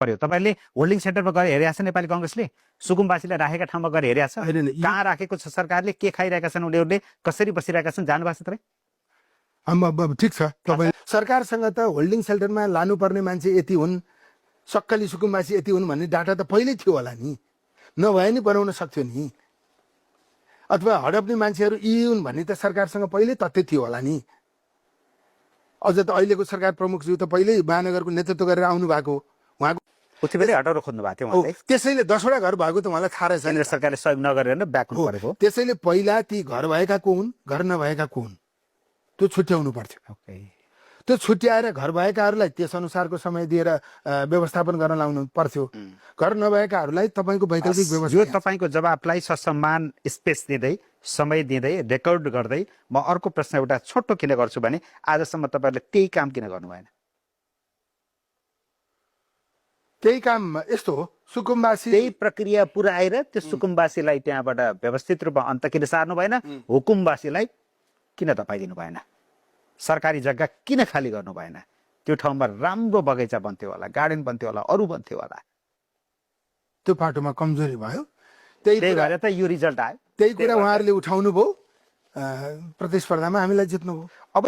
पर्यो। तपाईले होल्डिङ सेन्टरमा गएर हेरेको छ नेपाली कांग्रेसले सुकुम्बासीलाई राखेका ठाउँमा गएर हेरेको छ? कहाँ राखेको छ सरकारले, के खाइरहेका छन् उनीहरूले, कसरी बसिरहेका छन् जानु भएको छ? तपाईँ ठिक छ। तपाईँ सरकारसँग त होल्डिङ सेल्टरमा लानुपर्ने मान्छे यति हुन्, सक्कली सुकुम्बासी यति हुन् भन्ने डाटा त पहिल्यै थियो होला नि, नभए नि बनाउन सक्थ्यो नि। अथवा हडप्ने मान्छेहरू यी हुन् भन्ने त सरकारसँग पहिल्यै तथ्य थियो होला नि। अझ त अहिलेको सरकार प्रमुखज्यू त पहिल्यै महानगरको नेतृत्व गरेर आउनु भएको, उहाँको उति बेलै हटाउन खोज्नु भएको थियो उहाँले। त्यसैले 10वटा घर भएको त उहाँलाई थाहा रहेछ। केन्द्र सरकारले सहयोग नगरेर नै ब्याक हुनु परेको। त्यसैले पहिला ती घर भएका को हुन्, घर नभएका को हुन्, त्यो छुट्याउनु पर्थ्यो। त्यो छुट्याएर घर भएकाहरूलाई त्यस अनुसारको समय दिएर व्यवस्थापन गर्न लाउनु पर्थ्यो। घर नभएकाहरूलाई तपाईँको वैकल्पिक व्यवस्था। यो तपाईँको जवाफलाई ससम्मान स्पेस दिँदै, समय दिँदै, रेकर्ड गर्दै म अर्को प्रश्न एउटा छोटो किन गर्छु भने आजसम्म तपाईँहरूले त्यही काम किन गर्नु भएन? त्यही काम यस्तो हो, सुकुम्बासी त्यही प्रक्रिया पुऱ्याएर त्यो सुकुम्बासीलाई त्यहाँबाट व्यवस्थित रूपमा अन्त किन सार्नु भएन? हुकुमबासीलाई किन तपाईँ दिनु भएन? सरकारी जग्गा किन खाली गर्नु भएन? त्यो ठाउँमा राम्रो बगैँचा बन्थ्यो होला, गार्डन बन्थ्यो होला, अरू बन्थ्यो होला। त्यो पाटोमा कमजोरी भयो, त्यही भएर त यो रिजल्ट आयो। त्यही कुरा उहाँहरूले उठाउनु भयो, प्रतिस्पर्धामा हामीलाई जित्नु भयो। अब